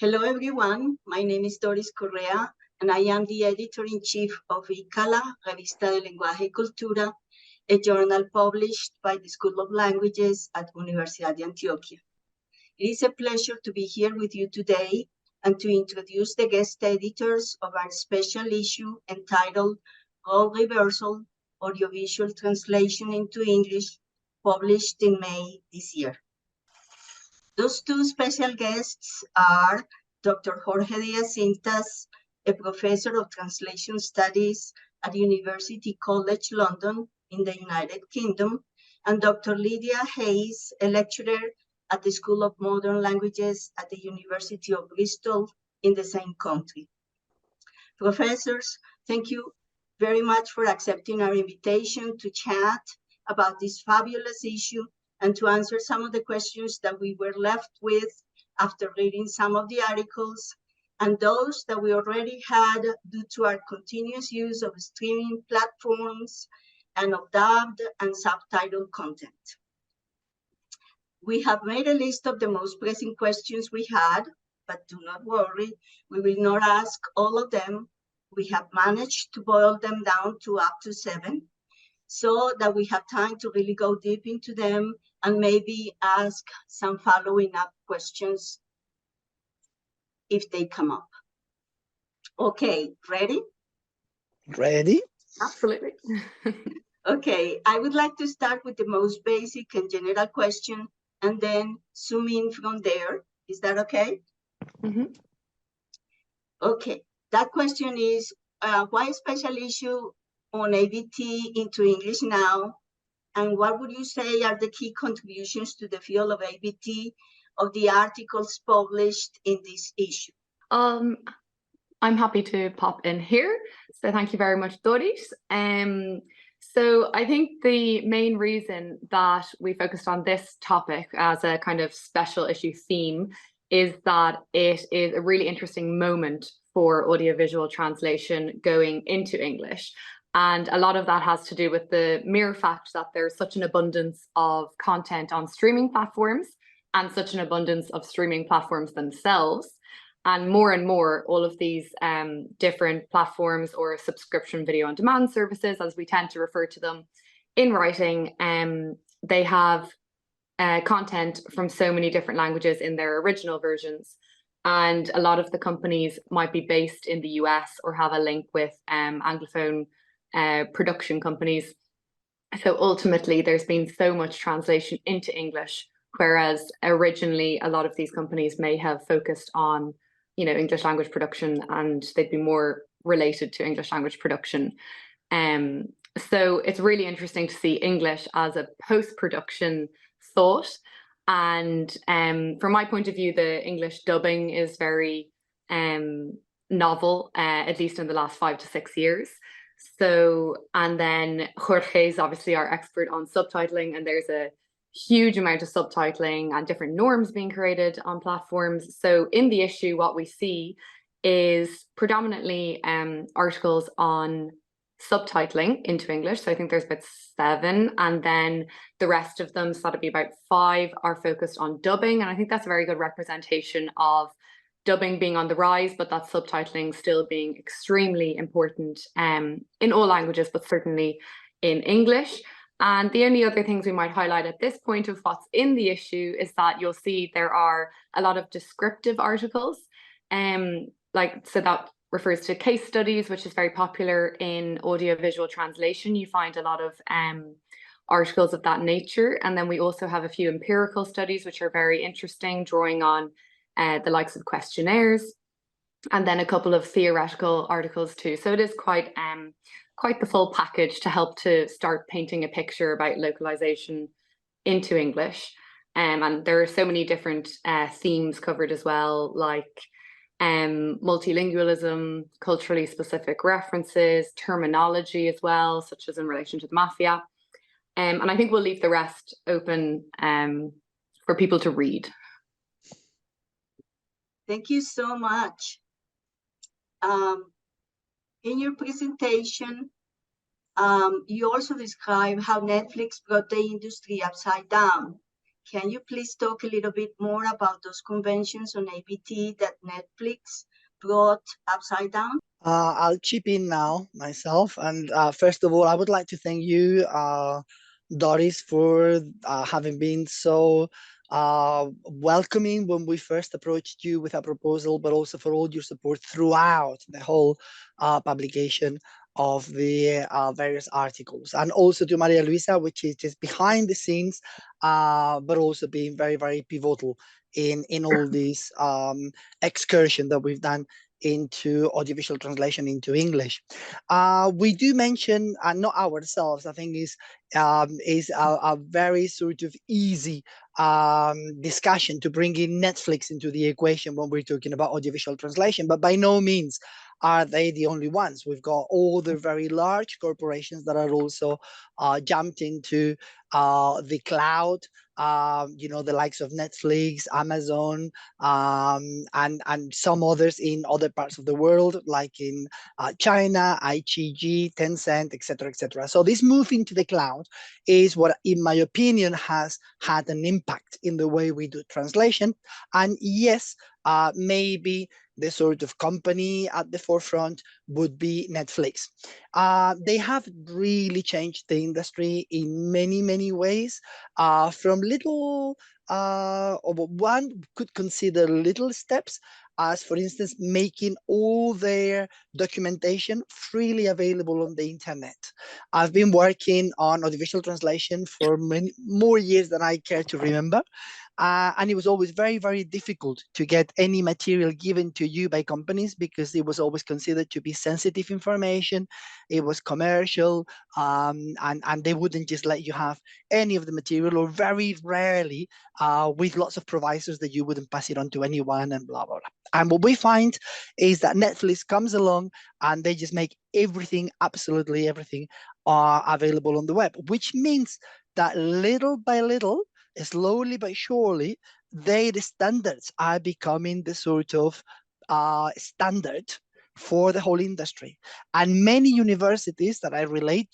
Hello, everyone. My name is Doris Correa, and I am the editor-in-chief of Íkala, Revista de Lenguaje y Cultura, a journal published by the School of Languages at Universidad de Antioquia. It is a pleasure to be here with you today and to introduce the guest editors of our special issue entitled Role Reversal, Audiovisual Translation into English, published in May this year. Those two special guests are Dr. Jorge Diaz-Cintas, a professor of translation studies at University College London in the United Kingdom, and Dr. Lydia Hayes, a lecturer at the School of Modern Languages at the University of Bristol in the same country. Professors, thank you very much for accepting our invitation to chat about this fabulous issue and to answer some of the questions that we were left with after reading some of the articles, and those that we already had due to our continuous use of streaming platforms and of dubbed and subtitled content. We have made a list of the most pressing questions we had, but do not worry, we will not ask all of them. We have managed to boil them down to up to 7, so that we have time to really go deep into them and maybe ask some following up questions if they come up. Okay, ready? Ready? Absolutely. Okay, I would like to start with the most basic and general question and then zoom in from there. Is that okay? Mm-hmm. Okay, that question is, why a special issue on ABT into English now? And what would you say are the key contributions to the field of ABT of the articles published in this issue? I'm happy to pop in here. So thank you very much, Doris. So I think the main reason that we focused on this topic as a kind of special issue theme is that it is a really interesting moment for audiovisual translation going into English. And a lot of that has to do with the mere fact that there's such an abundance of content on streaming platforms and such an abundance of streaming platforms themselves. And more, all of these different platforms or subscription video on demand services, as we tend to refer to them in writing, they have content from so many different languages in their original versions. And a lot of the companies might be based in the US or have a link with Anglophone production companies. So ultimately, there's been so much translation into English, whereas originally a lot of these companies may have focused on, English language production, and they'd be more related to English language production. So it's really interesting to see English as a post-production thought. And from my point of view, the English dubbing is very novel, at least in the last 5 to 6 years. So, and then Jorge is obviously our expert on subtitling, and there's a huge amount of subtitling and different norms being created on platforms. So in the issue, what we see is predominantly articles on subtitling into English. So I think there's about 7, and then the rest of them, so that'd be about 5, are focused on dubbing. And I think that's a very good representation of dubbing being on the rise, but that subtitling still being extremely important in all languages, but certainly in English. And the only other things we might highlight at this point of what's in the issue is that you'll see there are a lot of descriptive articles. So that refers to case studies, which is very popular in audiovisual translation. You find a lot of articles of that nature. And then we also have a few empirical studies, which are very interesting, drawing on the likes of questionnaires, and then a couple of theoretical articles too. So it is quite the full package to help to start painting a picture about localization into English. And there are so many different themes covered as well, like multilingualism, culturally specific references, terminology as well, such as in relation to the mafia. And I think we'll leave the rest open for people to read. Thank you so much. In your presentation, you also describe how Netflix brought the industry upside down can you please talk a little bit more about those conventions on APT that Netflix brought upside down? I'll chip in now myself. And first of all, I would like to thank you, Doris, for having been so welcoming when we first approached you with a proposal, but also for all your support throughout the whole publication of the various articles. And also to Maria Luisa, which is just behind the scenes, but also being very, very pivotal in all this excursion that we've done into audiovisual translation into English. We do mention, not ourselves, I think is a very sort of easy discussion to bring in Netflix into the equation when we're talking about audiovisual translation, but by no means are they the only ones. We've got all the very large corporations that are also jumped into the cloud, the likes of Netflix, Amazon, and some others in other parts of the world, like in China, IGG, Tencent, etc., etc. So this move into the cloud is what, in my opinion, has had an impact in the way we do translation. And yes, maybe the sort of company at the forefront would be Netflix. They have really changed the industry in many, many ways, from little, one could consider little steps, as for instance, making all their documentation freely available on the internet. I've been working on audiovisual translation for many more years than I care to remember. And it was always very, very difficult to get any material given to you by companies because it was always considered to be sensitive information. It was commercial, and they wouldn't just let you have any of the material, or very rarely with lots of provisos that you wouldn't pass it on to anyone and blah, blah, blah. And what we find is that Netflix comes along and they just make everything, absolutely everything, available on the web, which means that little by little, slowly but surely, their standards are becoming the sort of standard for the whole industry. And many universities that I relate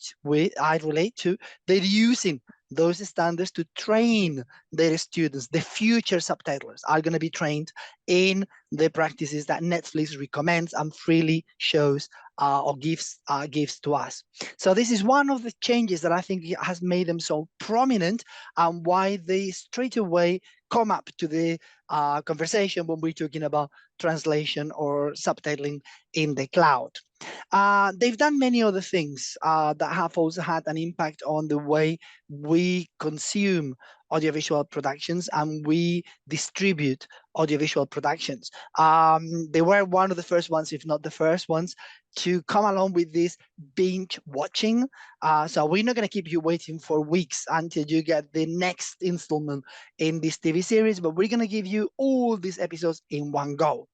to, they're using those standards to train their students. The future subtitlers are going to be trained in the practices that Netflix recommends and freely shows or gives to us. So this is one of the changes that I think has made them so prominent, and why they straight away come up to the conversation when we're talking about translation or subtitling in the cloud. They've done many other things that have also had an impact on the way we consume audiovisual productions and we distribute audiovisual productions. They were one of the first ones, if not the first ones, to come along with this binge watching. So we're not going to keep you waiting for weeks until you get the next installment in this TV series, but we're going to give you all these episodes in one go.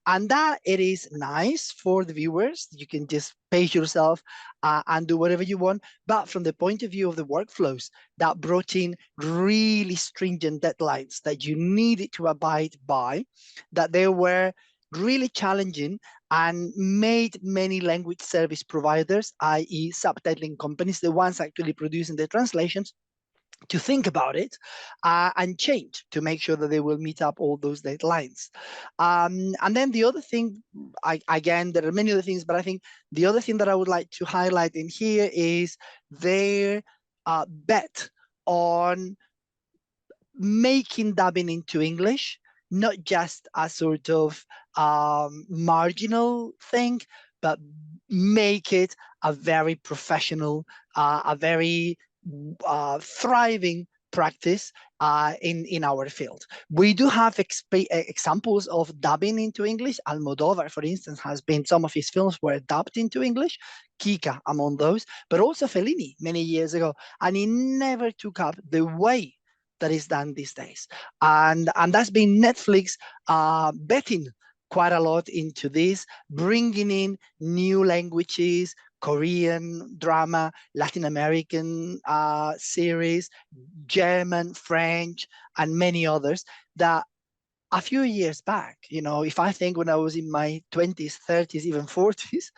And that it is nice for the viewers. You can just pace yourself and do whatever you want. But from the point of view of the workflows, that brought in really stringent deadlines that you needed to abide by, that they were really challenging, and made many language service providers, i.e. subtitling companies, the ones actually producing the translations, to think about it and change to make sure that they will meet up all those deadlines. And then the other thing, again, there are many other things, but I think the other thing that I would like to highlight in here is their bet on making dubbing into English not just a sort of marginal thing, but make it a very professional, a very thriving practice in our field. We do have examples of dubbing into English. Almodovar, for instance, has been, some of his films were dubbed into English, Kika among those, but also Fellini many years ago, and he never took up the way that is done these days. And that's been Netflix betting quite a lot into this, bringing in new languages, Korean drama, Latin American series, German, French, and many others that a few years back, if I think when I was in my 20s, 30s, even 40s,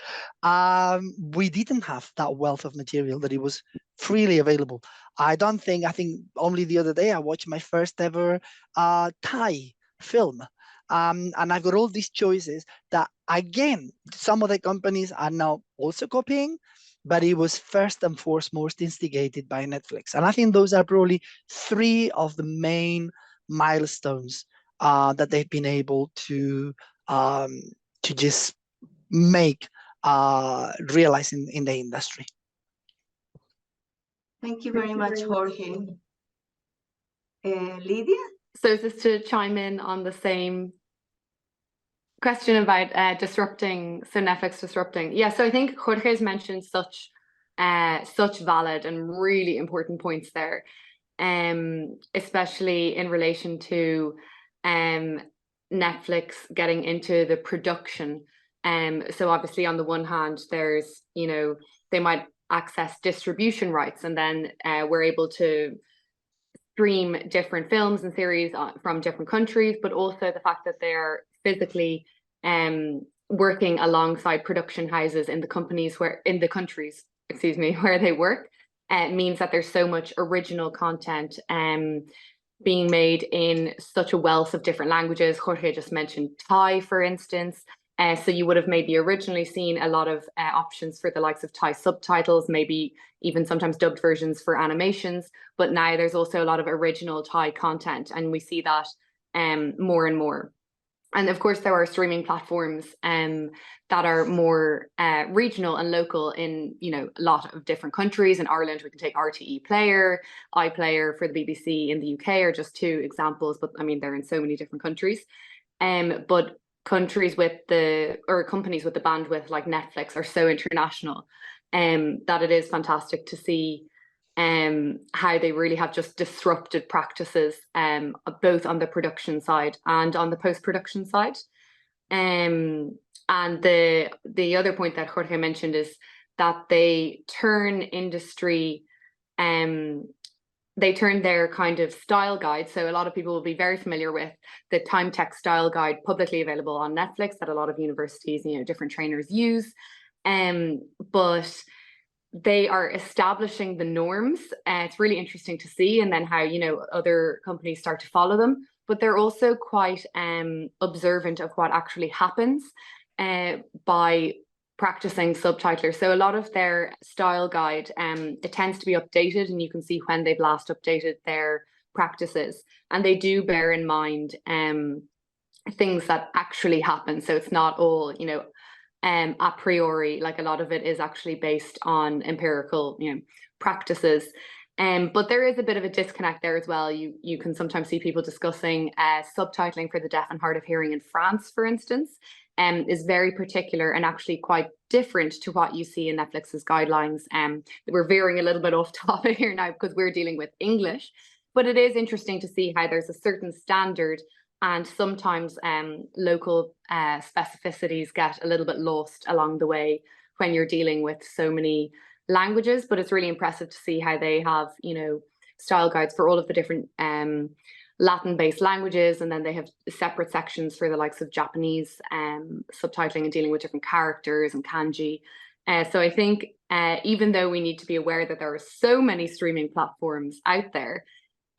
we didn't have that wealth of material that it was freely available. I think only the other day I watched my first ever Thai film. And I've got all these choices that, again, some of the companies are now also copying, but it was first and foremost instigated by Netflix. And I think those are probably three of the main milestones that they've been able to just make realize in the industry. Thank you very much, Jorge. Lydia? So just to chime in on the same question about disrupting, so Netflix disrupting. Yeah, so I think Jorge has mentioned such valid and really important points there, especially in relation to Netflix getting into the production. So obviously on the one hand, there's, they might access distribution rights, and then we're able to stream different films and series from different countries, but also the fact that they're physically working alongside production houses in the countries where they work, means that there's so much original content being made in such a wealth of different languages. Jorge just mentioned Thai, for instance. So you would have maybe originally seen a lot of options for the likes of Thai subtitles, maybe even sometimes dubbed versions for animations. But now there's also a lot of original Thai content, and we see that more and more. And of course, there are streaming platforms that are more regional and local in, a lot of different countries. In Ireland, we can take RTE Player, iPlayer for the BBC in the UK are just two examples, but I mean, they're in so many different countries. But companies with the bandwidth like Netflix are so international that it is fantastic to see how they really have just disrupted practices both on the production side and on the post-production side. And the other point that Jorge mentioned is that they turn industry, they turn their kind of style guide. So a lot of people will be very familiar with the time text style guide publicly available on Netflix that a lot of universities, different trainers use. But they are establishing the norms. It's really interesting to see, and then how, other companies start to follow them. But they're also quite observant of what actually happens by practicing subtitlers. So a lot of their style guide, it tends to be updated, and you can see when they've last updated their practices. And they do bear in mind things that actually happen. So it's not all, a priori, like a lot of it is actually based on empirical, practices. But there is a bit of a disconnect there as well. You can sometimes see people discussing subtitling for the deaf and hard of hearing in France, for instance, is very particular and actually quite different to what you see in Netflix's guidelines. We're veering a little bit off topic here now because we're dealing with English, but it is interesting to see how there's a certain standard, and sometimes local specificities get a little bit lost along the way when you're dealing with so many languages. But it's really impressive to see how they have, style guides for all of the different Latin-based languages, and then they have separate sections for the likes of Japanese subtitling and dealing with different characters and kanji. So I think even though we need to be aware that there are so many streaming platforms out there,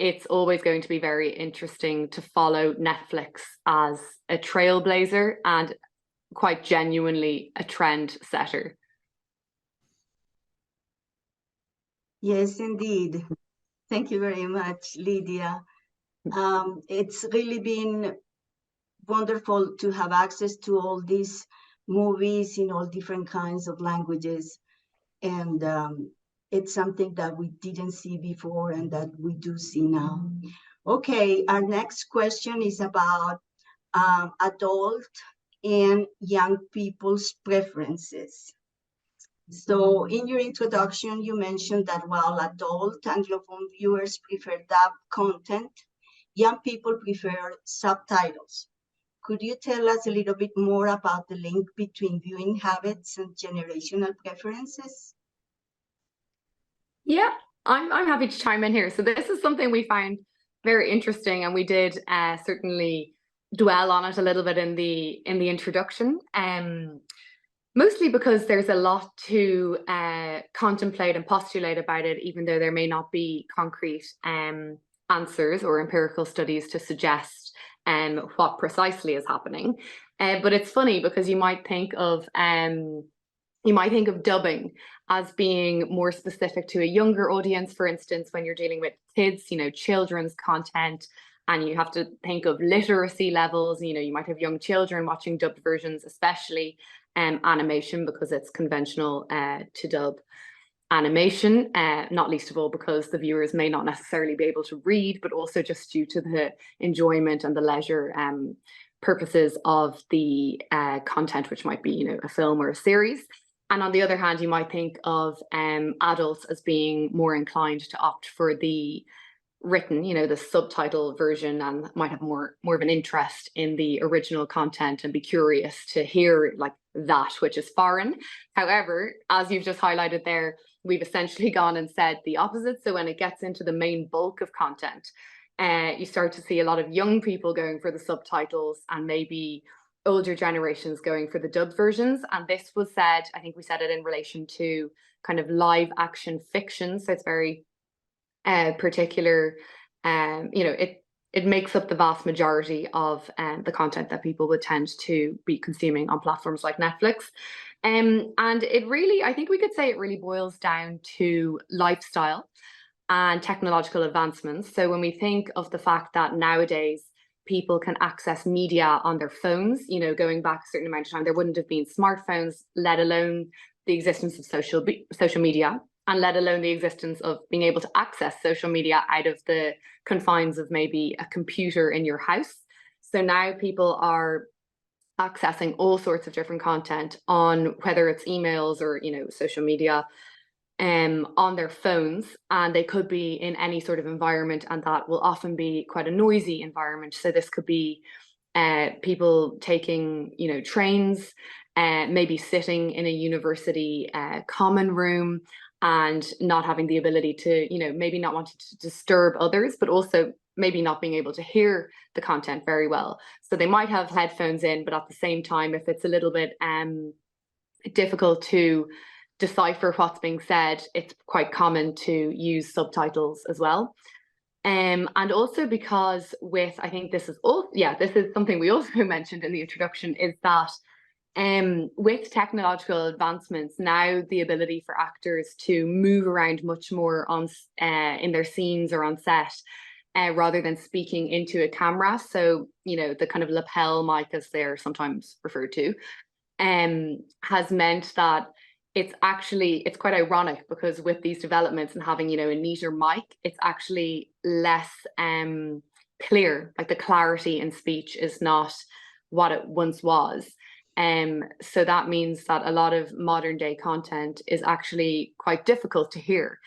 it's always going to be very interesting to follow Netflix as a trailblazer and quite genuinely a trend setter. Yes, indeed. Thank you very much, Lydia. It's really been wonderful to have access to all these movies in all different kinds of languages. And it's something that we didn't see before and that we do see now. Okay, our next question is about adult and young people's preferences. So in your introduction, you mentioned that while adult Anglophone viewers prefer dubbed content, young people prefer subtitles. Could you tell us a little bit more about the link between viewing habits and generational preferences? Yeah, I'm happy to chime in here. So this is something we found very interesting, and we did certainly dwell on it a little bit in the introduction, mostly because there's a lot to contemplate and postulate about it, even though there may not be concrete answers or empirical studies to suggest what precisely is happening. But it's funny because you might think of dubbing as being more specific to a younger audience. For instance, when you're dealing with kids, children's content, and you have to think of literacy levels. You might have young children watching dubbed versions, especially animation, because it's conventional to dub animation, not least of all because the viewers may not necessarily be able to read, but also just due to the enjoyment and the leisure purposes of the content, which might be, a film or a series. And on the other hand, you might think of adults as being more inclined to opt for the written, the subtitle version, and might have more of an interest in the original content and be curious to hear like that which is foreign. However, as you've just highlighted there, we've essentially gone and said the opposite. So when it gets into the main bulk of content, you start to see a lot of young people going for the subtitles and maybe older generations going for the dubbed versions. And this was said, I think we said it in relation to kind of live action fiction. So it's very particular, it makes up the vast majority of the content that people would tend to be consuming on platforms like Netflix. And it really, I think we could say it really boils down to lifestyle and technological advancements. So when we think of the fact that nowadays people can access media on their phones, going back a certain amount of time, there wouldn't have been smartphones, let alone the existence of social media, and let alone the existence of being able to access social media out of the confines of maybe a computer in your house. So now people are accessing all sorts of different content on, whether it's emails or, social media, on their phones, and they could be in any sort of environment, and that will often be quite a noisy environment. So this could be people taking, trains, maybe sitting in a university common room and not having the ability to, maybe not wanting to disturb others, but also maybe not being able to hear the content very well. So they might have headphones in, but at the same time, if it's a little bit difficult to decipher what's being said, it's quite common to use subtitles as well. And also because I think this is something we also mentioned in the introduction, is that with technological advancements now, the ability for actors to move around much more on in their scenes or on set, rather than speaking into a camera. So, the kind of lapel mic, as they're sometimes referred to, has meant that it's quite ironic, because with these developments and having, a neater mic, it's actually less clear. Like the clarity in speech is not what it once was. So that means that a lot of modern day content is actually quite difficult to hear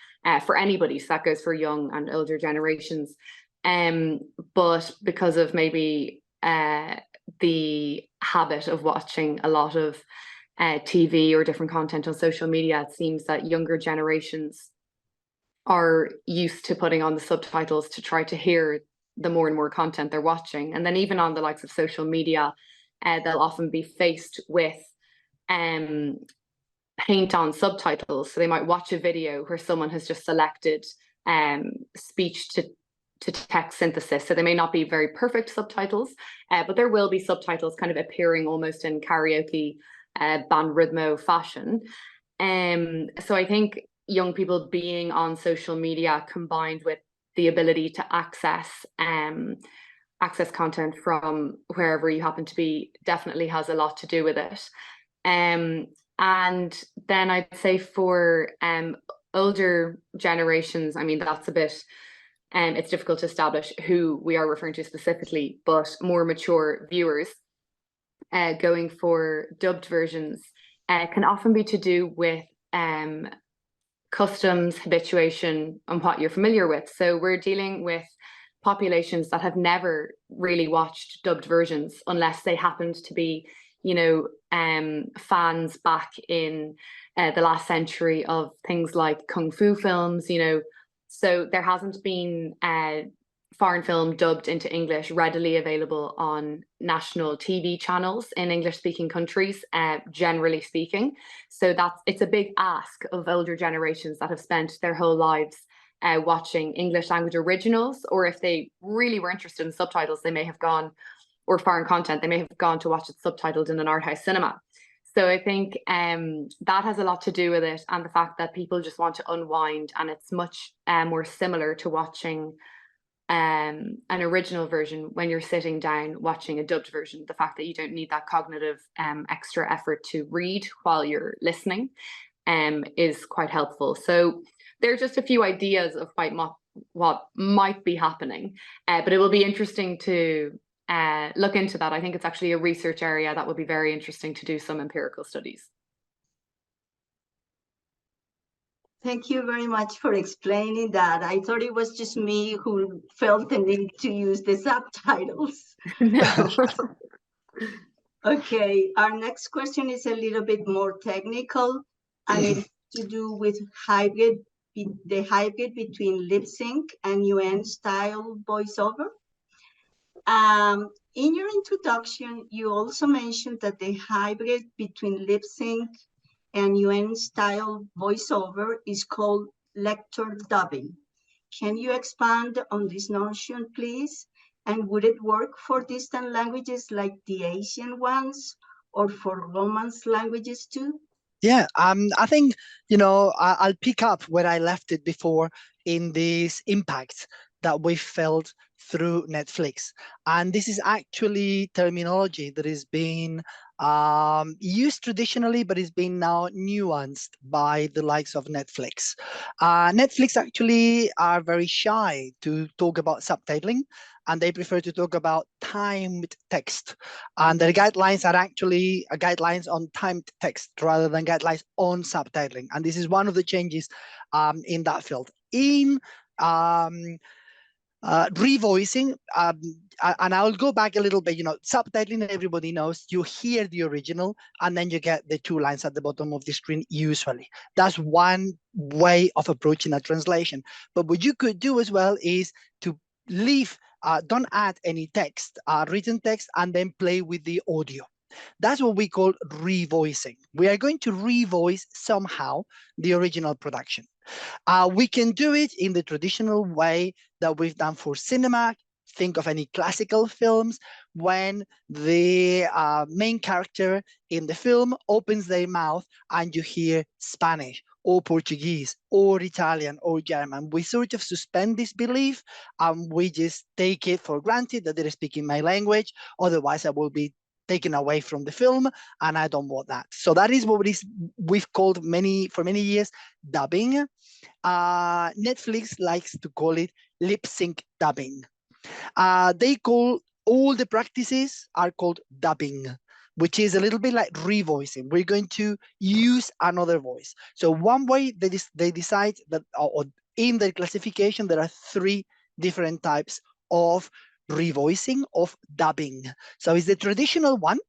for anybody. So that goes for young and older generations. But because of maybe the habit of watching a lot of TV or different content on social media, it seems that younger generations are used to putting on the subtitles to try to hear the more and more content they're watching. And then even on the likes of social media, they'll often be faced with paint on subtitles. So they might watch a video where someone has just selected speech to text synthesis. So they may not be very perfect subtitles, but there will be subtitles kind of appearing almost in karaoke band rhythmo fashion. So I think young people being on social media, combined with the ability to access content from wherever you happen to be, definitely has a lot to do with it. And then I'd say for older generations, I mean, that's a bit, it's difficult to establish who we are referring to specifically, but more mature viewers going for dubbed versions can often be to do with customs, habituation, and what you're familiar with. So we're dealing with populations that have never really watched dubbed versions unless they happened to be, fans back in the last century of things like kung fu films, So there hasn't been foreign film dubbed into English readily available on national TV channels in English-speaking countries, generally speaking. So it's a big ask of older generations that have spent their whole lives watching English language originals, or if they really were interested in subtitles, they may have gone, or foreign content, they may have gone to watch it subtitled in an art house cinema. So I think that has a lot to do with it, and the fact that people just want to unwind, and it's much more similar to watching an original version when you're sitting down watching a dubbed version. The fact that you don't need that cognitive extra effort to read while you're listening is quite helpful. So there are just a few ideas of what might be happening, but it will be interesting to look into that. I think it's actually a research area that would be very interesting to do some empirical studies. Thank you very much for explaining that. I thought it was just me who felt the need to use the subtitles. No. Okay, our next question is a little bit more technical, and it's to do with the hybrid between lip sync and UN style voiceover. In your introduction, you also mentioned that the hybrid between lip sync and UN style voiceover is called lecture dubbing. Can you expand on this notion, please? And would it work for distant languages like the Asian ones, or for Romance languages too? Yeah, I think, I'll pick up where I left it before in this impact that we felt through Netflix. And this is actually terminology that is being used traditionally, but is being now nuanced by the likes of Netflix. Netflix actually are very shy to talk about subtitling, and they prefer to talk about timed text. And their guidelines are actually guidelines on timed text rather than guidelines on subtitling. And this is one of the changes in that field. In revoicing, and I'll go back a little bit, subtitling, everybody knows, you hear the original and then you get the 2 lines at the bottom of the screen usually. That's one way of approaching a translation. But what you could do as well is to leave, don't add any text, written text, and then play with the audio. That's what we call revoicing. We are going to revoice somehow the original production. We can do it in the traditional way that we've done for cinema. Think of any classical films when the main character in the film opens their mouth and you hear Spanish or Portuguese or Italian or German. We sort of suspend this belief and we just take it for granted that they're speaking my language. Otherwise, I will be taken away from the film, and I don't want that. So that is what we've called for many years dubbing. Netflix likes to call it lip sync dubbing. They call all the practices are called dubbing, which is a little bit like revoicing. We're going to use another voice. So one way they decide that, or in their classification, there are 3 different types of revoicing, of dubbing. So it's the traditional one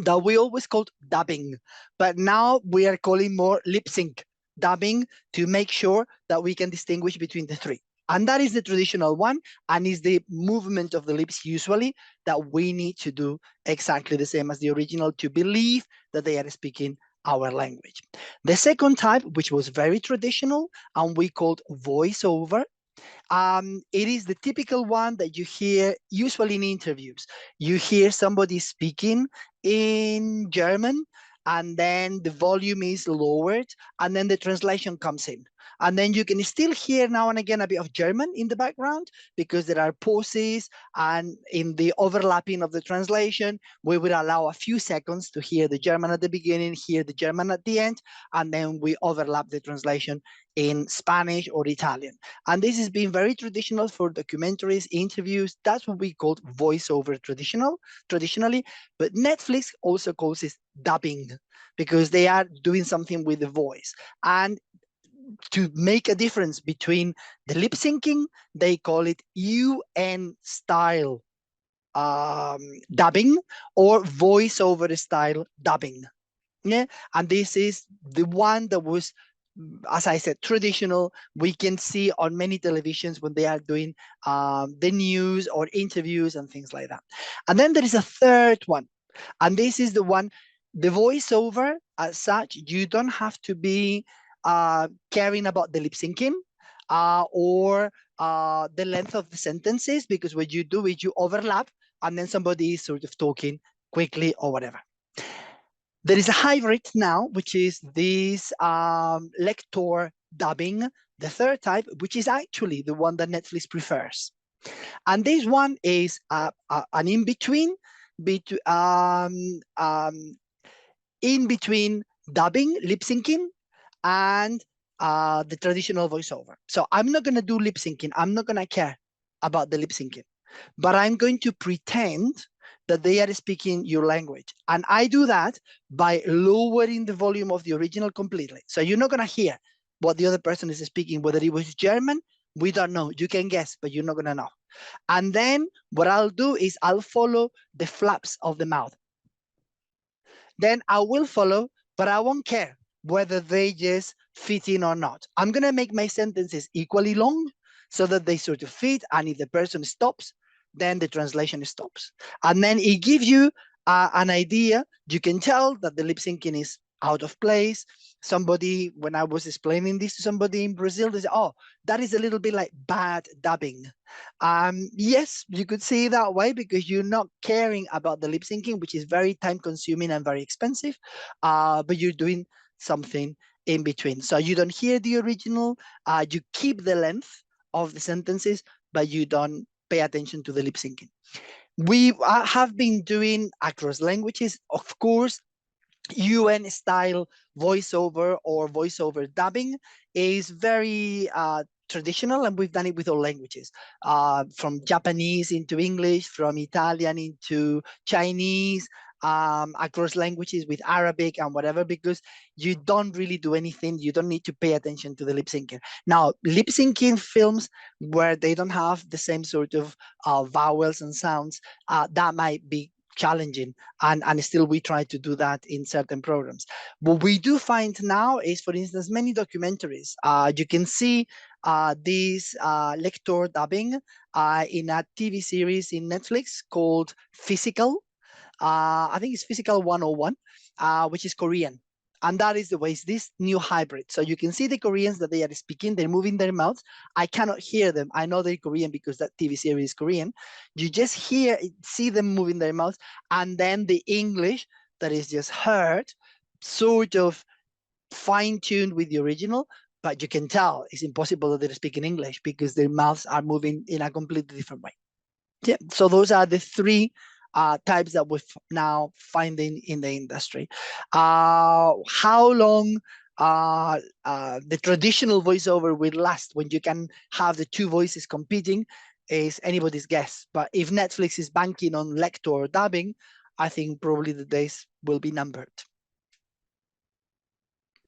that we always called dubbing, but now we are calling more lip sync dubbing to make sure that we can distinguish between the 3. And that is the traditional one, and is the movement of the lips usually that we need to do exactly the same as the original to believe that they are speaking our language. The second type, which was very traditional and we called voiceover, it is the typical one that you hear usually in interviews. You hear somebody speaking in German, and then the volume is lowered, and then the translation comes in. And then you can still hear now and again a bit of German in the background because there are pauses, and in the overlapping of the translation, we would allow a few seconds to hear the German at the beginning, hear the German at the end, and then we overlap the translation in Spanish or Italian. And this has been very traditional for documentaries, interviews. That's what we called voiceover traditionally, but Netflix also calls it dubbing because they are doing something with the voice. And to make a difference between the lip syncing, they call it UN style dubbing or voiceover style dubbing. Yeah, and this is the one that was as I said, traditional. We can see on many televisions when they are doing the news or interviews and things like that. And then there is a third one, and this is the one, the voiceover as such. You don't have to be caring about the lip syncing or the length of the sentences, because what you do is you overlap and then somebody is sort of talking quickly or whatever. There is a hybrid now, which is this lector dubbing, the third type, which is actually the one that Netflix prefers. And this one is an in-between, in between dubbing, lip syncing, and the traditional voiceover. So I'm not going to do lip syncing. I'm not going to care about the lip syncing, but I'm going to pretend that they are speaking your language. And I do that by lowering the volume of the original completely. So you're not going to hear what the other person is speaking, whether it was German, we don't know. You can guess, but you're not going to know. And then what I'll do is I'll follow the flaps of the mouth. Then I will follow, but I won't care whether they just fit in or not. I'm going to make my sentences equally long so that they sort of fit. And if the person stops, then the translation stops. And then it gives you an idea. You can tell that the lip syncing is out of place. Somebody, when I was explaining this to somebody in Brazil, they said, oh, that is a little bit like bad dubbing. Yes, you could see it that way because you're not caring about the lip syncing, which is very time consuming and very expensive, but you're doing something in between. So you don't hear the original, you keep the length of the sentences, but you don't pay attention to the lip syncing. We have been doing across languages, of course. UN style voiceover or voiceover dubbing is very traditional, and we've done it with all languages, from Japanese into English, from Italian into Chinese, across languages with Arabic and whatever, because you don't really do anything. You don't need to pay attention to the lip syncing. Now, lip syncing films where they don't have the same sort of vowels and sounds, that might be challenging, and still we try to do that in certain programs. What we do find now is, for instance, many documentaries. You can see this lector dubbing in a TV series in Netflix called Physical. I think it's Physical 101, which is Korean. And that is the way, it's this new hybrid. So you can see the Koreans that they are speaking, they're moving their mouths. I cannot hear them. I know they're Korean because that TV series is Korean. You just see them moving their mouths. And then the English that is just heard, sort of fine-tuned with the original, but you can tell it's impossible that they're speaking English because their mouths are moving in a completely different way. Yeah, so those are the three types that we're now finding in the industry. How long the traditional voiceover will last when you can have the two voices competing is anybody's guess. But if Netflix is banking on lector or dubbing, I think probably the days will be numbered.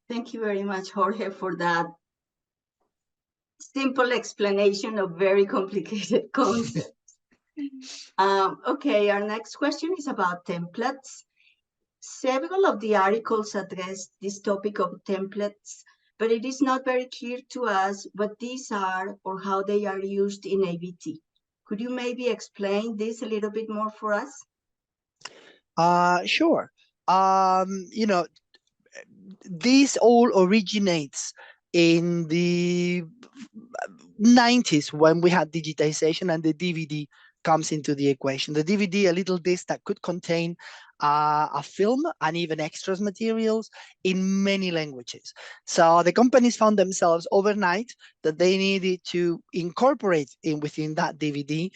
Thank you very much, Jorge, for that simple explanation of very complicated concepts. Okay, our next question is about templates. Several of the articles address this topic of templates, but it is not very clear to us what these are or how they are used in ABT. Could you maybe explain this a little bit more for us? Sure. You know, this all originates in the 90s when we had digitization and the DVD comes into the equation. The DVD, a little disc that could contain a film and even extras materials in many languages. So the companies found themselves overnight that they needed to incorporate within that DVD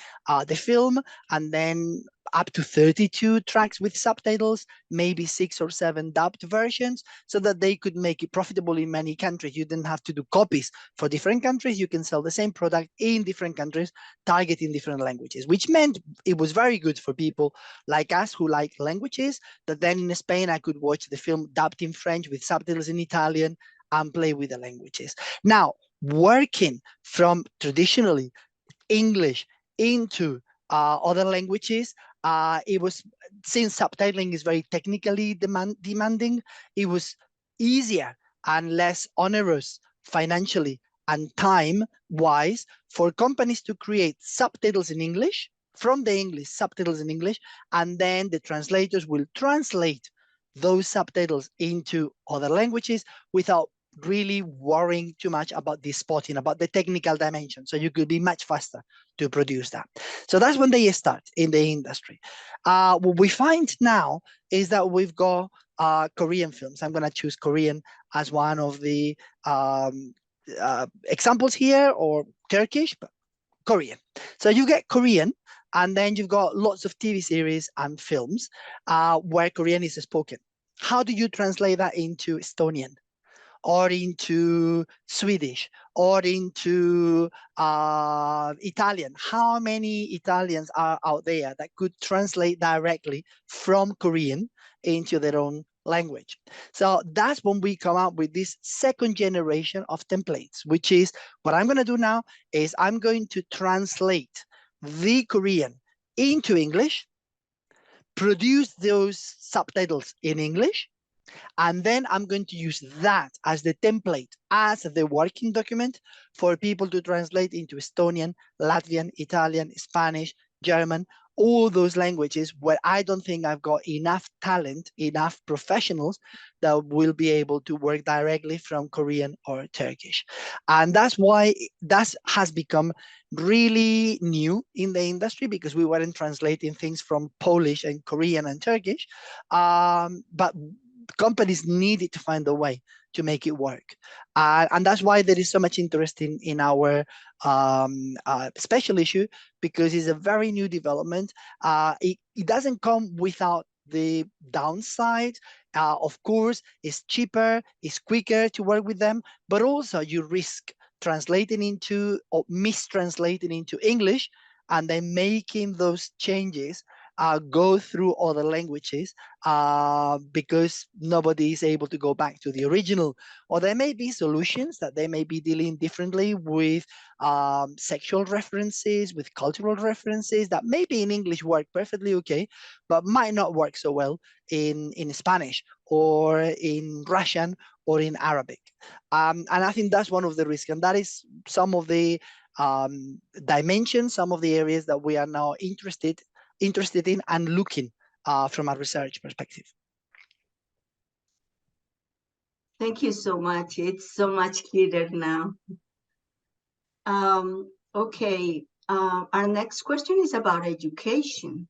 the film, and then up to 32 tracks with subtitles, maybe 6 or 7 dubbed versions, so that they could make it profitable in many countries. You didn't have to do copies for different countries. You can sell the same product in different countries, targeting different languages, which meant it was very good for people like us who like languages, that then in Spain, I could watch the film dubbed in French with subtitles in Italian and play with the languages. Now, working from traditionally English into other languages, it was, since subtitling is very technically demanding, it was easier and less onerous financially and time-wise for companies to create subtitles in English, from the English, subtitles in English, and then the translators will translate those subtitles into other languages without really worrying too much about the spotting, about the technical dimension. So you could be much faster to produce that. So that's when they start in the industry. What we find now is that we've got Korean films. I'm going to choose Korean as one of the examples here, or Turkish, but Korean. So you get Korean, and then you've got lots of TV series and films where Korean is spoken. How do you translate that into Estonian, or into Swedish, or into Italian? How many Italians are out there that could translate directly from Korean into their own language? So that's when we come up with this second generation of templates, which is what I'm going to do now is I'm going to translate the Korean into English, produce those subtitles in English, and then I'm going to use that as the template, as the working document for people to translate into Estonian, Latvian, Italian, Spanish, German, all those languages where I don't think I've got enough talent, enough professionals that will be able to work directly from Korean or Turkish. And that's why that has become really new in the industry, because we weren't translating things from Polish and Korean and Turkish, but companies needed to find a way to make it work. And that's why there is so much interest in our special issue, because it's a very new development. It doesn't come without the downside. Of course, it's cheaper, it's quicker to work with them, but also you risk translating into or mistranslating into English and then making those changes go through other languages because nobody is able to go back to the original. Or there may be solutions that they may be dealing differently with sexual references, with cultural references that maybe in English work perfectly okay, but might not work so well in Spanish or in Russian or in Arabic. And I think that's one of the risks, and that is some of the dimensions, some of the areas that we are now interested in and looking from a research perspective. Thank you so much. It's so much clearer now. Okay, our next question is about education.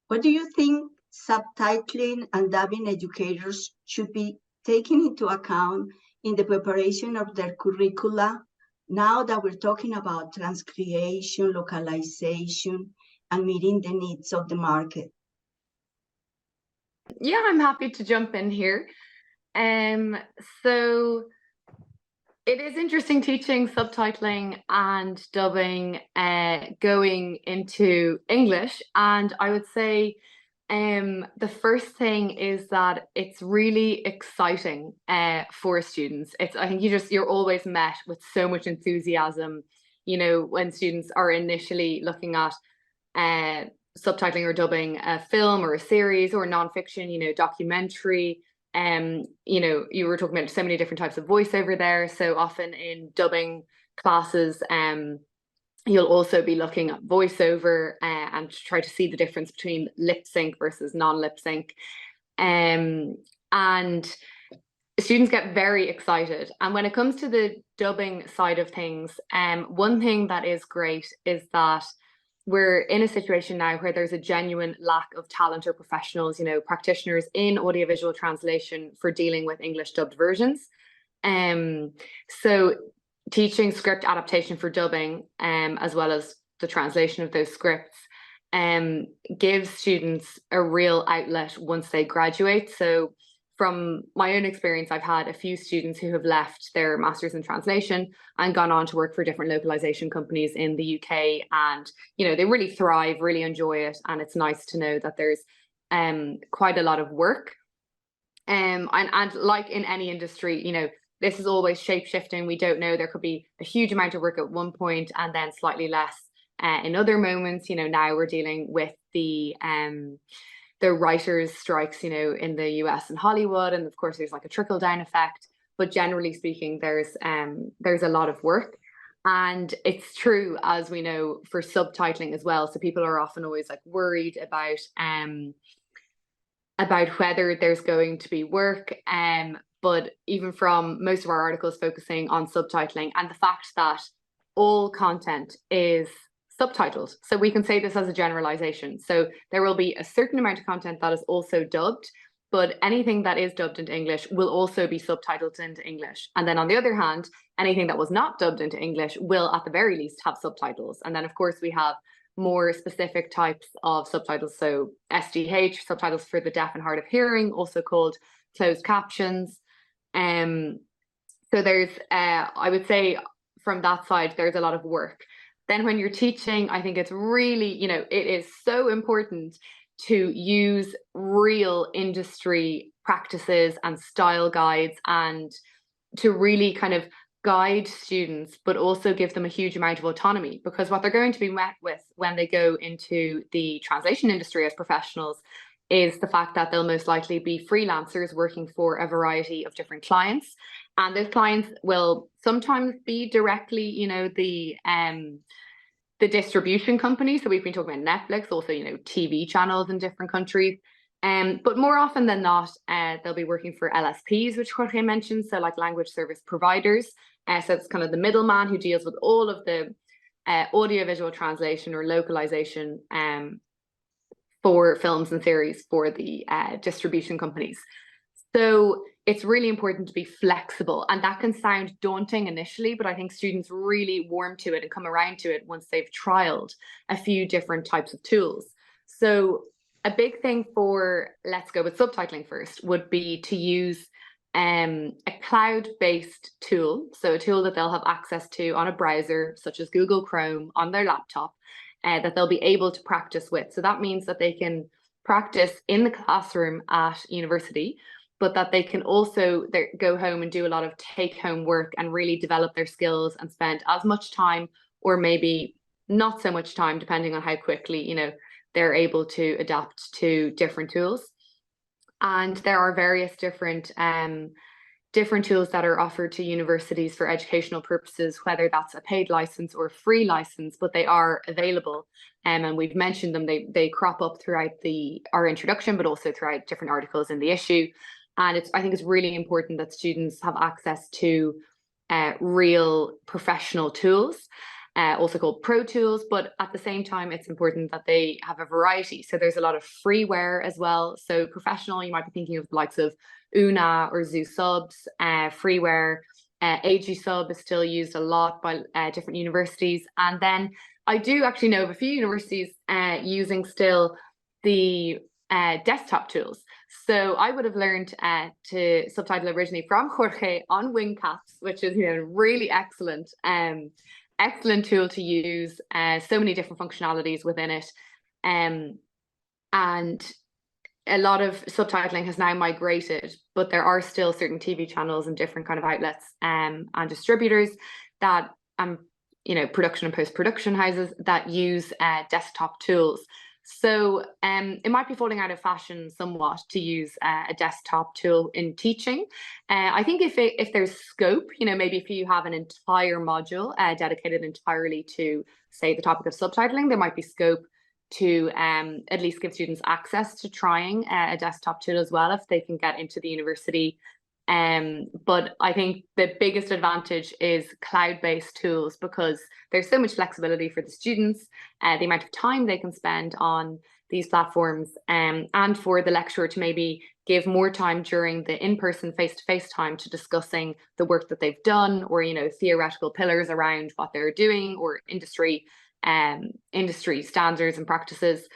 What do you think subtitling and dubbing educators should be taking into account in the preparation of their curricula, now that we're talking about transcreation, localization, and meeting the needs of the market? Yeah, I'm happy to jump in here. So it is interesting teaching subtitling and dubbing going into English, and I would say the first thing is that it's really exciting for students. I think you're always met with so much enthusiasm, you know, when students are initially looking at subtitling or dubbing a film or a series or nonfiction, you know, documentary. You know, you were talking about so many different types of voiceover there. So often in dubbing classes, you'll also be looking at voiceover and try to see the difference between lip sync versus non-lip sync. And students get very excited. And when it comes to the dubbing side of things, one thing that is great is that we're in a situation now where there's a genuine lack of talent or professionals, you know, practitioners in audiovisual translation for dealing with English dubbed versions. So teaching script adaptation for dubbing, as well as the translation of those scripts, gives students a real outlet once they graduate. So from my own experience, I've had a few students who have left their Masters in Translation and gone on to work for different localization companies in the UK. And, you know, they really thrive, really enjoy it. And it's nice to know that there's quite a lot of work. And like in any industry, you know, this is always shape-shifting. We don't know. There could be a huge amount of work at one point and then slightly less in other moments. You know, now we're dealing with the writers' strikes, you know, in the US and Hollywood. And of course, there's like a trickle-down effect. but generally speaking, there's a lot of work. And it's true, as we know, for subtitling as well. So people are often always like worried about whether there's going to be work. But even from most of our articles focusing on subtitling and the fact that all content is subtitled. So we can say this as a generalization. So there will be a certain amount of content that is also dubbed, but anything that is dubbed into English will also be subtitled into English. And then on the other hand, anything that was not dubbed into English will at the very least have subtitles. And then of course we have more specific types of subtitles. So SDH, subtitles for the deaf and hard of hearing, also called closed captions. So there's, I would say from that side, there's a lot of work. Then when you're teaching, I think it's really, it is so important to use real industry practices and style guides, and to really kind of guide students, but also give them a huge amount of autonomy, because what they're going to be met with when they go into the translation industry as professionals is the fact that they'll most likely be freelancers working for a variety of different clients. And those clients will sometimes be directly, the distribution companies. So we've been talking about Netflix, also, TV channels in different countries. But more often than not, they'll be working for LSPs, which Jorge mentioned, so like language service providers. So it's kind of the middleman who deals with all of the audiovisual translation or localization for films and series for the distribution companies. So it's really important to be flexible, and that can sound daunting initially, but I think students really warm to it and come around to it once they've trialed a few different types of tools. So a big thing for, let's go with subtitling first, would be to use a cloud-based tool. So a tool that they'll have access to on a browser, such as Google Chrome, on their laptop, that they'll be able to practice with. So that means that they can practice in the classroom at university, but that they can also go home and do a lot of take-home work and really develop their skills and spend as much time, or maybe not so much time, depending on how quickly, they're able to adapt to different tools. And there are various different tools that are offered to universities for educational purposes, whether that's a paid license or a free license, but they are available. And we've mentioned them, they crop up throughout our introduction, but also throughout different articles in the issue. And I think it's really important that students have access to real professional tools, also called pro tools, but at the same time, it's important that they have a variety. So there's a lot of freeware as well. So professional, you might be thinking of the likes of UNA or Zoo Subs, freeware. AG Sub is still used a lot by different universities. And then I do actually know of a few universities using still the desktop tools. So I would have learned to subtitle originally from Jorge on WingCaps, which is really excellent tool to use. So many different functionalities within it, and a lot of subtitling has now migrated, but there are still certain TV channels and different kind of outlets and distributors that production and post-production houses that use desktop tools. So it might be falling out of fashion somewhat to use a desktop tool in teaching. I think if there's scope, maybe if you have an entire module dedicated entirely to, say, the topic of subtitling, there might be scope to at least give students access to trying a desktop tool as well, if they can get into the university. But I think the biggest advantage is cloud-based tools, because there's so much flexibility for the students, the amount of time they can spend on these platforms, and for the lecturer to maybe give more time during the in-person face-to-face time to discussing the work that they've done, or theoretical pillars around what they're doing, or industry standards and practices.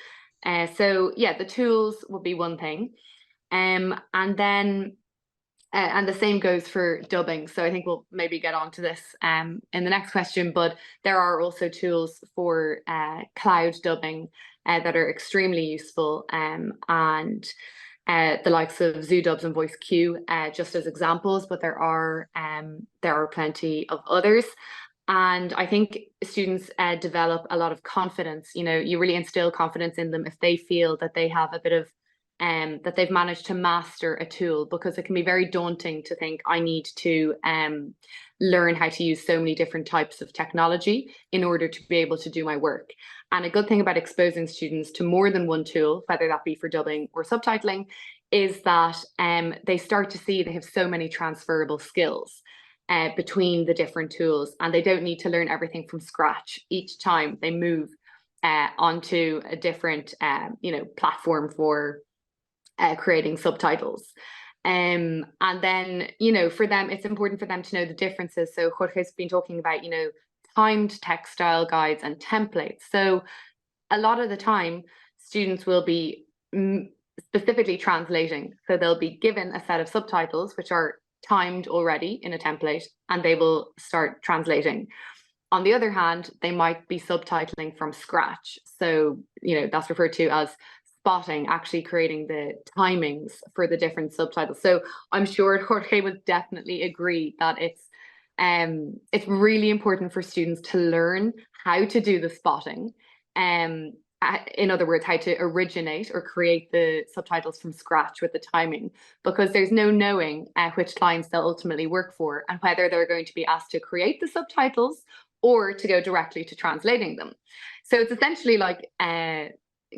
So yeah, the tools would be one thing, and then and the same goes for dubbing. So I think we'll maybe get onto this in the next question, but there are also tools for cloud dubbing that are extremely useful, and the likes of ZooDubs and VoiceQ just as examples, but there are plenty of others. And I think students develop a lot of confidence. You really instill confidence in them if they feel that they have a bit of that they've managed to master a tool, because it can be very daunting to think I need to learn how to use so many different types of technology in order to be able to do my work. And a good thing about exposing students to more than one tool, whether that be for dubbing or subtitling, is that they start to see they have so many transferable skills between the different tools, and they don't need to learn everything from scratch each time they move onto a different platform for creating subtitles. And then, for them, it's important for them to know the differences. So Jorge's been talking about, timed textile guides and templates. So a lot of the time, students will be specifically translating. So they'll be given a set of subtitles, which are timed already in a template, and they will start translating. On the other hand, they might be subtitling from scratch. So, that's referred to as spotting, actually creating the timings for the different subtitles. So I'm sure Jorge would definitely agree that it's really important for students to learn how to do the spotting. In other words, how to originate or create the subtitles from scratch with the timing, because there's no knowing which clients they'll ultimately work for and whether they're going to be asked to create the subtitles or to go directly to translating them. So it's essentially like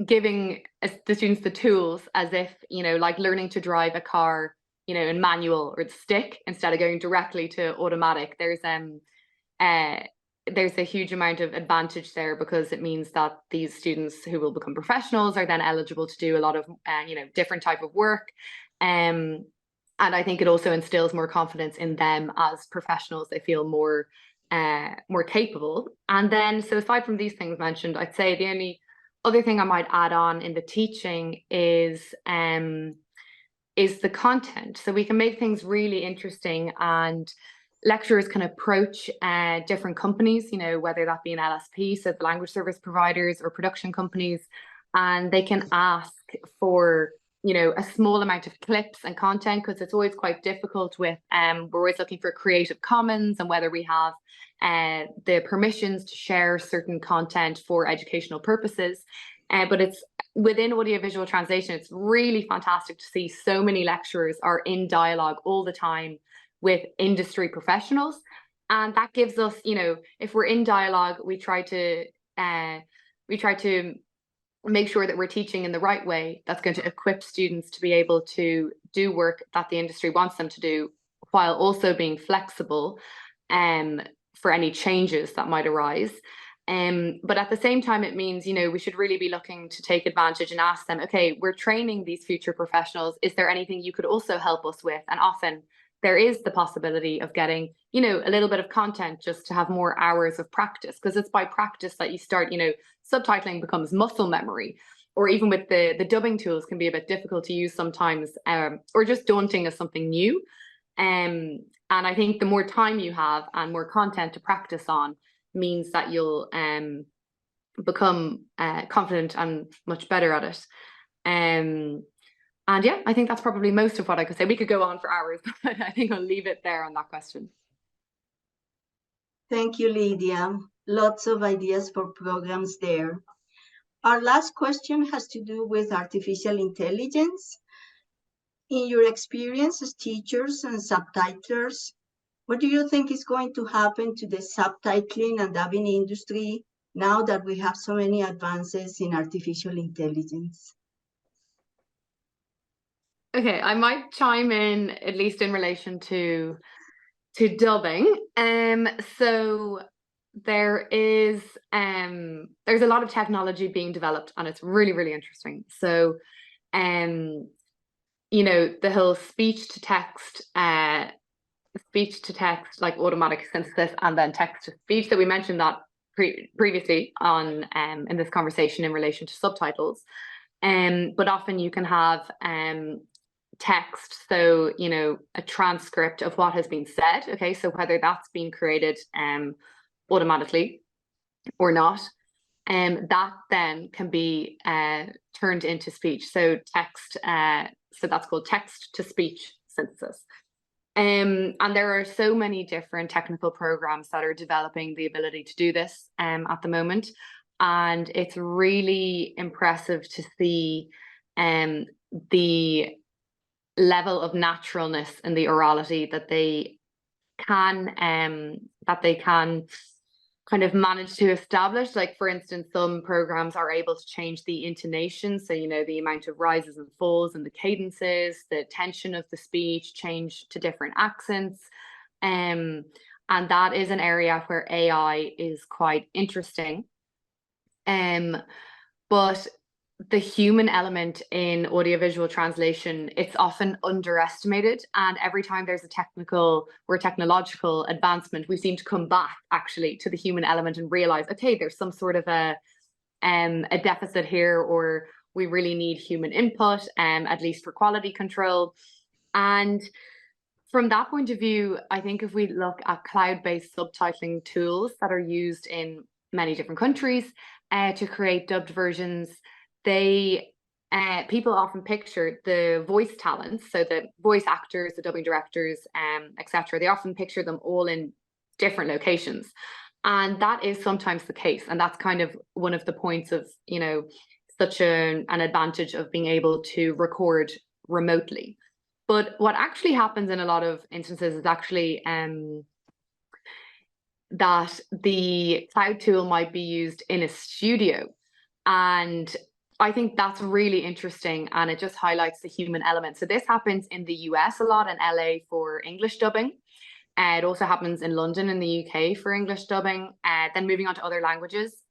giving the students the tools as if, like learning to drive a car, in manual or the stick instead of going directly to automatic. There's a huge amount of advantage there, because it means that these students who will become professionals are then eligible to do a lot of different type of work, and I think it also instills more confidence in them as professionals. They feel more capable. And then, so aside from these things mentioned, I'd say the only other thing I might add on in the teaching is the content. So we can make things really interesting, and lecturers can approach different companies, whether that be an LSP, so the language service providers, or production companies, and they can ask for, a small amount of clips and content, because it's always quite difficult with, we're always looking for Creative Commons and whether we have the permissions to share certain content for educational purposes. But it's within audiovisual translation, it's really fantastic to see so many lecturers are in dialogue all the time with industry professionals, and that gives us, if we're in dialogue, we try to make sure that we're teaching in the right way that's going to equip students to be able to do work that the industry wants them to do, while also being flexible for any changes that might arise. But at the same time, it means, we should really be looking to take advantage and ask them, okay, we're training these future professionals. Is there anything you could also help us with? And often there is the possibility of getting, a little bit of content just to have more hours of practice, because it's by practice that you start, subtitling becomes muscle memory, or even with the dubbing tools can be a bit difficult to use sometimes, or just daunting as something new. And I think the more time you have and more content to practice on means that you'll become confident and much better at it. And yeah, I think that's probably most of what I could say. We could go on for hours, but I think I'll leave it there on that question. Thank you, Lydia. Lots of ideas for programs there. Our last question has to do with artificial intelligence. In your experience as teachers and subtitlers, what do you think is going to happen to the subtitling and dubbing industry now that we have so many advances in artificial intelligence? Okay, I might chime in, at least in relation to dubbing. So there's a lot of technology being developed, and it's really, really interesting. So the whole speech to text, like automatic synthesis, and then text to speech that we mentioned that previously on in this conversation in relation to subtitles. But often you can have text, so a transcript of what has been said. Okay, so whether that's been created automatically or not, that then can be turned into speech. So text, so that's called text to speech synthesis. And there are so many different technical programs that are developing the ability to do this at the moment. And it's really impressive to see the level of naturalness in the orality that they can kind of manage to establish. Like, for instance, some programs are able to change the intonation, so the amount of rises and falls and the cadences, the tension of the speech, change to different accents, and that is an area where AI is quite interesting. But the human element in audiovisual translation, it's often underestimated, and every time there's a technical or technological advancement, we seem to come back actually to the human element and realize, okay, there's some sort of a deficit here, or we really need human input, at least for quality control. And from that point of view, I think if we look at cloud-based subtitling tools that are used in many different countries to create dubbed versions, people often picture the voice talents, so the voice actors, the dubbing directors, etc. They often picture them all in different locations, and that is sometimes the case. And that's kind of one of the points of such an advantage of being able to record remotely. But what actually happens in a lot of instances is actually that the cloud tool might be used in a studio. And I think that's really interesting, and it just highlights the human element. So this happens in the US a lot, in LA for English dubbing. It also happens in London in the UK for English dubbing. Then moving on to other languages,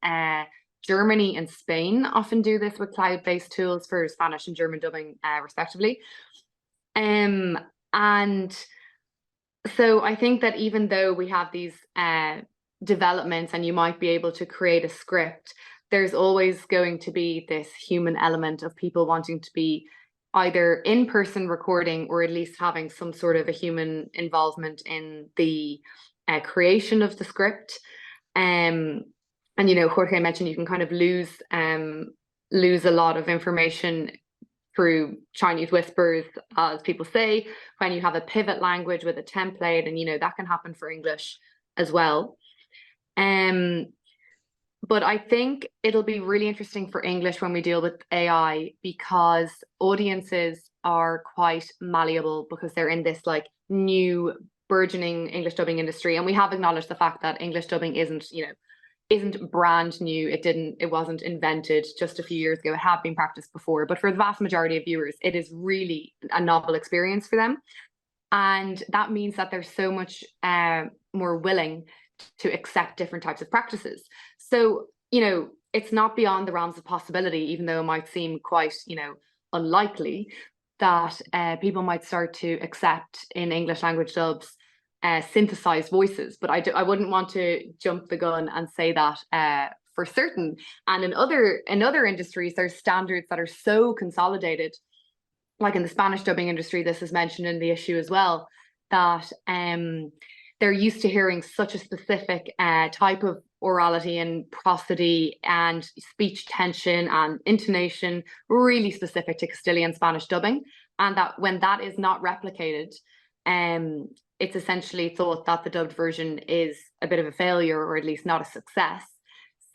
Germany and Spain often do this with cloud-based tools for Spanish and German dubbing, respectively. And so I think that even though we have these developments and you might be able to create a script, there's always going to be this human element of people wanting to be either in-person recording or at least having some sort of a human involvement in the creation of the script. And Jorge mentioned you can kind of lose a lot of information through Chinese whispers, as people say, when you have a pivot language with a template, and that can happen for English as well. But I think it'll be really interesting for English when we deal with AI, because audiences are quite malleable because they're in this like new burgeoning English dubbing industry. And we have acknowledged the fact that English dubbing isn't brand new. It wasn't invented just a few years ago. It had been practiced before, but for the vast majority of viewers, it is really a novel experience for them. And that means that they're so much more willing to accept different types of practices. So, it's not beyond the realms of possibility, even though it might seem quite, unlikely, that people might start to accept in English language dubs synthesized voices. But I wouldn't want to jump the gun and say that for certain. And in other industries, there's standards that are so consolidated, like in the Spanish dubbing industry, this is mentioned in the issue as well, that they're used to hearing such a specific type of orality and prosody and speech tension and intonation, really specific to Castilian Spanish dubbing. And that when that is not replicated, it's essentially thought that the dubbed version is a bit of a failure, or at least not a success.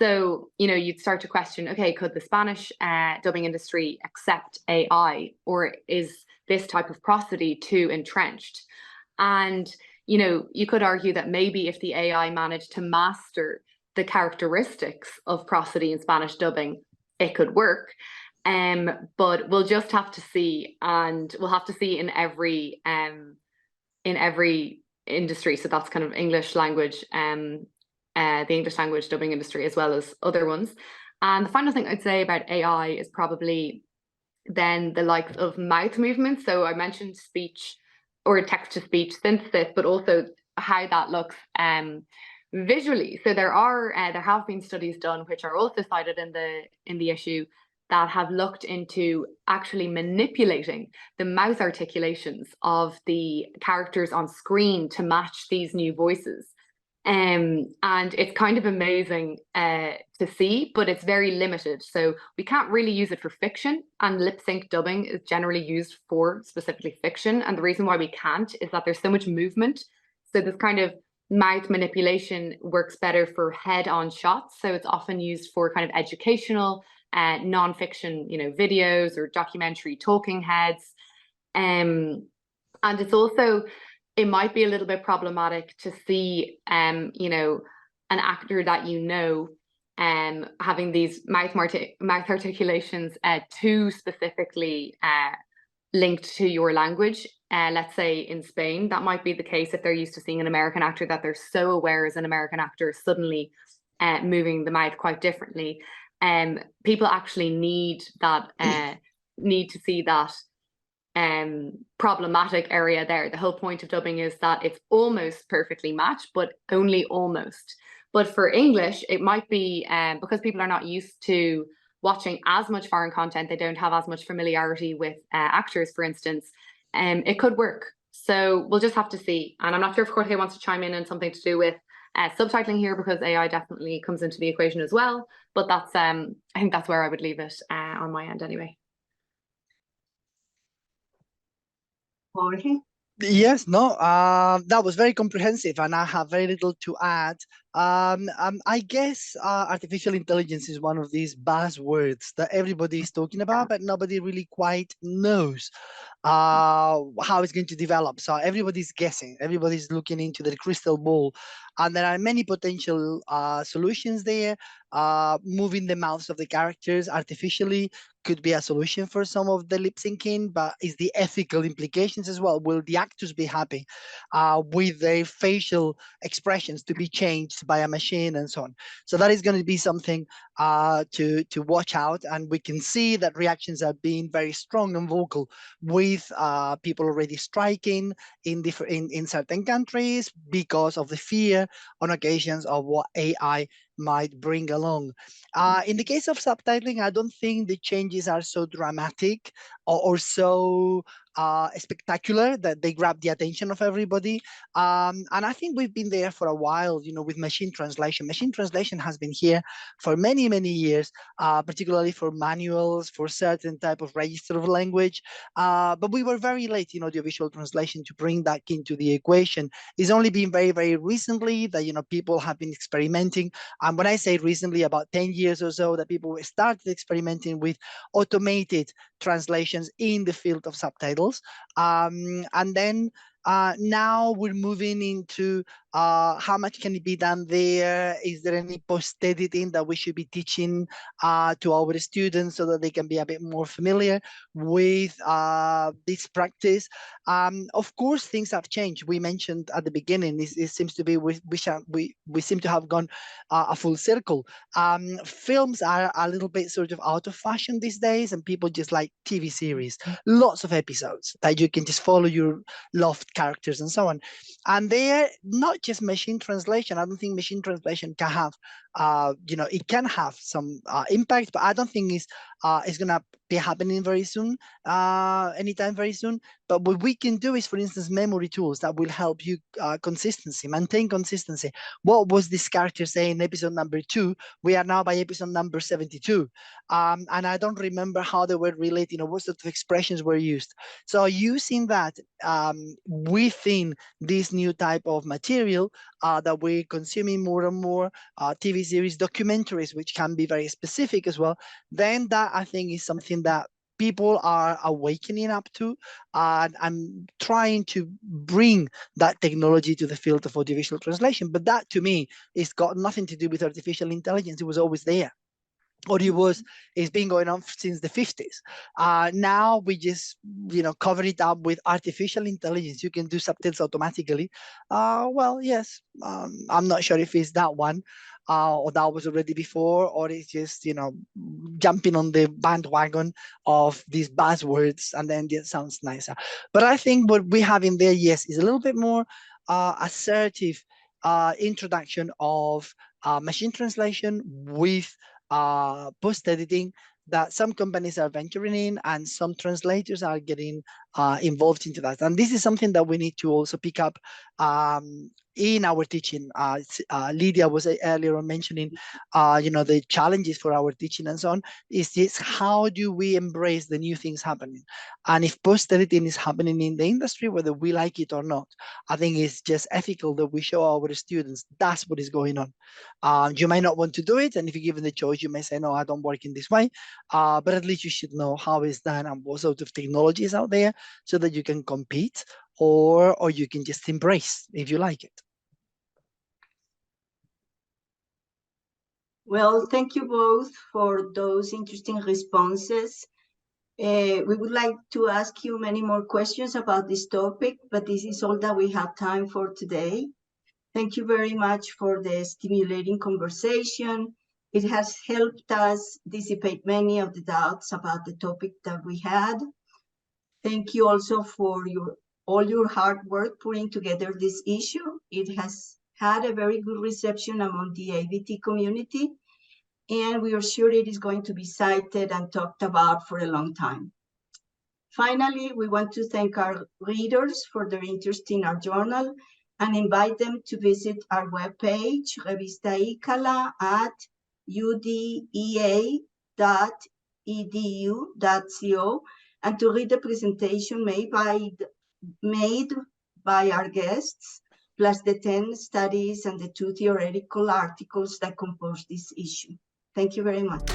So, you'd start to question, okay, could the Spanish dubbing industry accept AI, or is this type of prosody too entrenched? And you could argue that maybe if the AI managed to master the characteristics of prosody in Spanish dubbing, it could work. But we'll just have to see, and we'll have to see in every industry. So that's kind of English language, the English language dubbing industry, as well as other ones. And the final thing I'd say about AI is probably then the likes of mouth movements. So I mentioned speech or text-to-speech synthesis, but also how that looks visually. So there have been studies done, which are also cited in the issue, that have looked into actually manipulating the mouth articulations of the characters on screen to match these new voices. And it's kind of amazing to see, but it's very limited. So we can't really use it for fiction, and lip sync dubbing is generally used for specifically fiction. And the reason why we can't is that there's so much movement. So this kind of mouth manipulation works better for head-on shots. So it's often used for kind of educational non-fiction, videos or documentary talking heads. And it's also, it might be a little bit problematic to see, an actor that having these mouth articulations too specifically linked to your language. Let's say in Spain, that might be the case if they're used to seeing an American actor that they're so aware as an American actor suddenly moving the mouth quite differently. People actually need that, need to see that problematic area there. The whole point of dubbing is that it's almost perfectly matched, but only almost. But for English, it might be because people are not used to watching as much foreign content, they don't have as much familiarity with actors, for instance, it could work. So we'll just have to see. And I'm not sure if Jorge wants to chime in on something to do with subtitling here, because AI definitely comes into the equation as well. But that's I think that's where I would leave it on my end anyway. Jorge? Yes, no, that was very comprehensive, and I have very little to add. I guess artificial intelligence is one of these buzzwords that everybody is talking about, but nobody really quite knows how it's going to develop. So everybody's guessing, everybody's looking into the crystal ball, and there are many potential solutions there. Moving the mouths of the characters artificially could be a solution for some of the lip syncing, but is the ethical implications as well? Will the actors be happy with their facial expressions to be changed by a machine and so on? So that is going to be something to watch out, and we can see that reactions are being very strong and vocal, with people already striking in certain countries because of the fear on occasions of what AI might bring along. In the case of subtitling, I don't think the changes are so dramatic or so spectacular that they grab the attention of everybody. And I think we've been there for a while, with machine translation. Machine translation has been here for many, many years, particularly for manuals, for certain type of register of language. But we were very late in audiovisual translation to bring that into the equation. It's only been very, very recently that, people have been experimenting. And when I say recently, about 10 years or so, that people started experimenting with automated translations in the field of subtitles. And then now we're moving into how much can it be done there? Is there any post-editing that we should be teaching to our students so that they can be a bit more familiar with this practice? Of course, things have changed. We mentioned at the beginning, it seems to be we seem to have gone a full circle. Films are a little bit sort of out of fashion these days, and people just like TV series, lots of episodes that you can just follow your loved characters and so on. And they're not just machine translation. I don't think machine translation can have, it can have some impact, but I don't think it's going to be happening very soon, anytime very soon. But what we can do is, for instance, memory tools that will help you maintain consistency. What was this character saying in episode number 2? We are now by episode number 72. And I don't remember how they were related, what sort of expressions were used. So using that within this new type of material that we're consuming more and more, TV series, documentaries, which can be very specific as well, then that I think is something that people are awakening up to, and I'm trying to bring that technology to the field of audiovisual translation. But that, to me, is got nothing to do with artificial intelligence. It was always there. It's been going on since the 50s. Now we just, cover it up with artificial intelligence. You can do subtitles automatically. Well, yes, I'm not sure if it's that one, or that was already before, or it's just, jumping on the bandwagon of these buzzwords, and then it sounds nicer. But I think what we have in there, yes, is a little bit more assertive introduction of machine translation with post-editing that some companies are venturing in, and some translators are getting involved into that. And this is something that we need to also pick up in our teaching. Lydia was earlier on mentioning, the challenges for our teaching and so on. Is how do we embrace the new things happening? And if post-editing is happening in the industry, whether we like it or not, I think it's just ethical that we show our students that's what is going on. You might not want to do it, and if you're given the choice, you may say, no, I don't work in this way. But at least you should know how it's done and what sort of technology is out there so that you can compete, or you can just embrace if you like it. Well, thank you both for those interesting responses. We would like to ask you many more questions about this topic, but this is all that we have time for today. Thank you very much for the stimulating conversation. It has helped us dissipate many of the doubts about the topic that we had. Thank you also for all your hard work putting together this issue. It has had a very good reception among the AVT community, and we are sure it is going to be cited and talked about for a long time. Finally, we want to thank our readers for their interest in our journal and invite them to visit our webpage, Revista Íkala, at udea.edu.co, and to read the presentation made by our guests, plus the 10 studies and the 2 theoretical articles that compose this issue. Thank you very much.